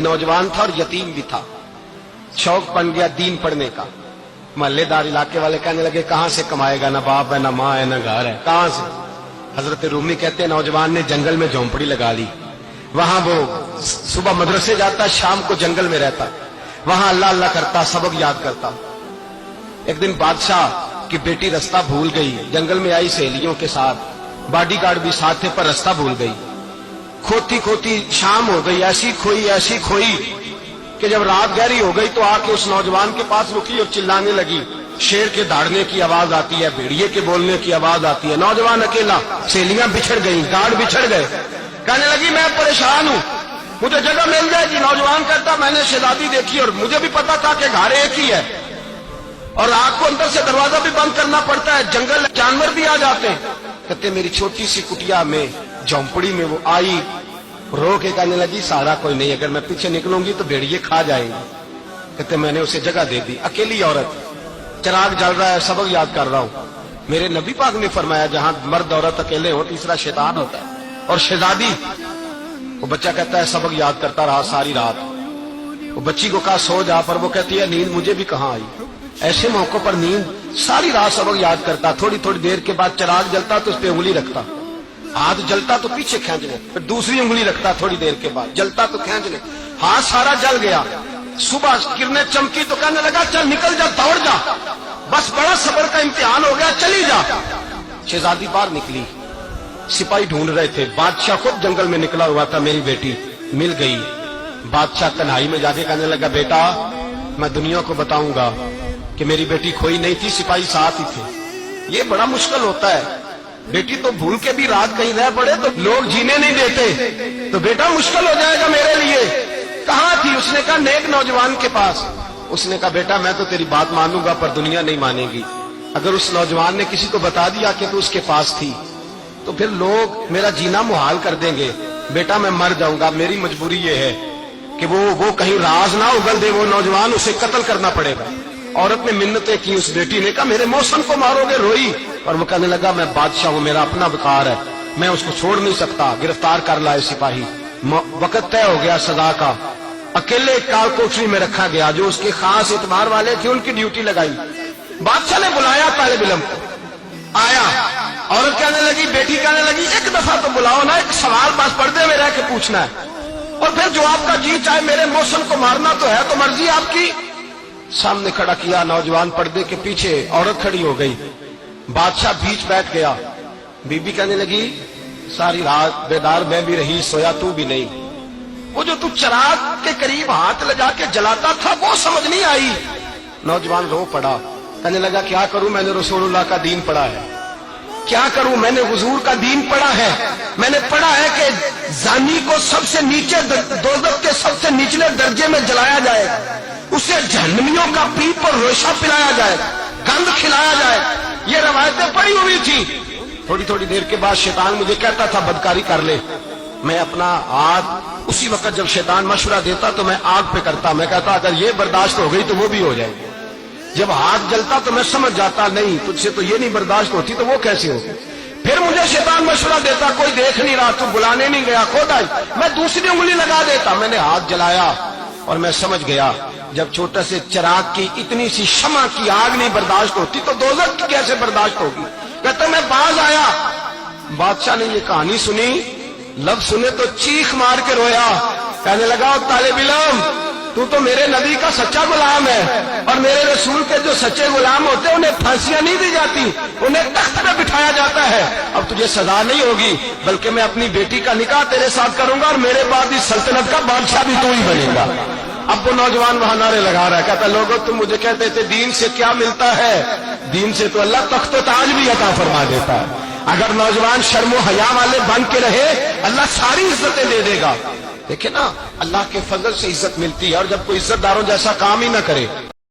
नौजवान था और यतीम भी था। शौक बन गया दीन पढ़ने का। महल्लेदार इलाके वाले कहने लगे कहां से कमाएगा, ना बाप है, ना माँ है, ना घर है, कहां से। हजरत रूमी कहते हैं नौजवान ने जंगल में झोंपड़ी लगा ली। वहां वो सुबह मदरसे जाता, शाम को जंगल में रहता, वहां अल्लाह अल्लाह करता, सबक याद करता। एक दिन बादशाह की बेटी रास्ता भूल गई, जंगल में आई सहेलियों के साथ, बॉडीगार्ड भी साथ थे, पर रास्ता भूल गई। खोती खोती शाम हो गई, ऐसी खोई कि जब रात गहरी हो गई तो आके उस नौजवान के पास रुकी और चिल्लाने लगी। शेर के दौड़ने की आवाज आती है, भेड़िए के बोलने की आवाज आती है। नौजवान अकेला, सहेलियां बिछड़ गई, गार्ड बिछड़ गए। कहने लगी मैं परेशान हूं, मुझे जगह मिल जाएगी। नौजवान कहता मैंने शहजादी देखी और मुझे भी पता था कि घर एक ही है और रात को अंदर से दरवाजा भी बंद करना पड़ता है, जंगल जानवर भी आ जाते हैं। कहते मेरी छोटी सी कुटिया में, झोंपड़ी में वो आई, रो के कहने लगी सहारा कोई नहीं, अगर मैं पीछे निकलूंगी तो भेड़िए खा जाएंगे। कहते मैंने उसे जगह दे दी। अकेली औरत, चिराग जल रहा है, सबक याद कर रहा हूं। मेरे नबी पाक ने फरमाया जहां मर्द औरत अकेले हो तीसरा शैतान होता है। और शहजादी, वो बच्चा कहता है सबक याद करता रहा सारी रात। वो बच्ची को कहा सो जा, पर वो कहती है नींद मुझे भी कहां आई। ऐसे मौकों पर नींद, सारी रात सबक याद करता। थोड़ी थोड़ी देर के बाद चिराग जलता तो उस पर उंगली रखता, हाथ जलता तो पीछे खींच ले, फिर दूसरी उंगली रखता, थोड़ी देर के बाद जलता तो खींच ले, हाथ सारा जल गया। सुबह किरणें चमकी तो कहने लगा चल निकल जा, दौड़ जा, बस बड़ा सब्र का इम्तिहान हो गया, चली जा। शहजादी बाहर निकली, सिपाही ढूंढ रहे थे। बादशाह खुद जंगल में निकला हुआ था, मेरी बेटी मिल गई। बादशाह तन्हाई में जाके कहने लगा बेटा मैं दुनिया को बताऊंगा कि मेरी बेटी खोई नहीं थी, सिपाही साथ ही थे। ये बड़ा मुश्किल होता है, बेटी तो भूल के भी रात कहीं रह पड़े तो लोग जीने नहीं देते, तो बेटा मुश्किल हो जाएगा मेरे लिए। कहां थी? उसने कहा नेक नौजवान के पास। उसने कहा बेटा मैं तो तेरी बात मानूंगा पर दुनिया नहीं मानेगी। अगर उस नौजवान ने किसी को बता दिया कि तू उसके पास थी तो फिर लोग मेरा जीना मुहाल कर देंगे। बेटा मैं मर जाऊंगा, मेरी मजबूरी ये है कि वो कहीं राज ना उगल दे वो नौजवान, उसे कत्ल करना पड़ेगा। औरत ने मिन्नतें की, उस बेटी ने कहा मेरे मौसम को मारोगे, रोई। और वो कहने लगा मैं बादशाह हूं, मेरा अपना वकार है, मैं उसको छोड़ नहीं सकता। गिरफ्तार कर लाए सिपाही। वक्त तय हो गया सजा का। अकेले काल कोठरी में रखा गया, जो उसके खास इतबार वाले थे उनकी ड्यूटी लगाई। बादशाह ने बुलाया तालिब इल्म को, आया। औरत कहने लगी, बेटी कहने लगी एक दफा तो बुलाओ ना, एक सवाल बस पर्दे में रह के पूछना है और फिर जो आपका जी चाहे, मेरे मौसम को मारना तो है तो मर्जी आपकी। सामने खड़ा किया, नौजवान पर्दे के पीछे, औरत खड़ी हो गई। बादशाह बीच बैठ गया। बीबी कहने लगी सारी रात बेदार मैं भी रही, सोया तू भी नहीं। वो जो तू चिराग के करीब हाथ लगा के जलाता था वो समझ नहीं आई। नौजवान रो पड़ा, कहने लगा क्या करूं, मैंने रसूलुल्लाह का दीन पढ़ा है, क्या करूं, मैंने हुजूर का दीन पढ़ा है। मैंने पढ़ा है कि जानी को सबसे नीचे दोज़ख के सबसे निचले दर्जे में जलाया जाएगा, उसे जहन्नमियों का पीप और रोशा पिलाया जाए, गंध खिलाया जाए। ये रवायतें पड़ी हुई थी। थोड़ी थोड़ी देर के बाद शैतान मुझे कहता था बदकारी कर ले। मैं अपना हाथ, उसी वक्त जब शैतान मशवरा देता तो मैं आग पे करता। मैं कहता अगर ये बर्दाश्त हो गई तो वो भी हो जाएगी। जब हाथ जलता तो मैं समझ जाता नहीं तुझसे तो ये नहीं बर्दाश्त होती तो वो कैसे होगी। फिर मुझे शैतान मशवरा देता कोई देख नहीं रहा, तू बुलाने नहीं गया, खुद आई। मैं दूसरी उंगली लगा देता। मैंने हाथ जलाया और मैं समझ गया जब छोटे से चिराग की इतनी सी शमा की आग नहीं बर्दाश्त होती तो दोज़ख की कैसे बर्दाश्त होगी। कहता मैं बाज आया। बादशाह ने ये कहानी सुनी, लफ्ज सुने तो चीख मार के रोया। कहने लगा तालिब इल्म तू तो मेरे नबी का सच्चा गुलाम है और मेरे रसूल के जो सच्चे गुलाम होते हैं उन्हें फांसियां नहीं दी जाती, उन्हें तख्त पे बिठाया जाता है। अब तुझे सजा नहीं होगी बल्कि मैं अपनी बेटी का निकाह तेरे साथ करूंगा और मेरे बाद इस सल्तनत का बादशाह भी तू ही बनेगा। अब वो नौजवान वहां नारे लगा रहा है, कहता लोगों तुम मुझे कहते थे दीन से क्या मिलता है, दीन से तो अल्लाह तख्त व ताज भी अता फरमा देता है। अगर नौजवान शर्मो हया वाले बन के रहे अल्लाह सारी इज्जतें दे देगा। देखे ना अल्लाह के फजल से इज्जत मिलती है और जब कोई इज्जतदारों जैसा काम ही ना करे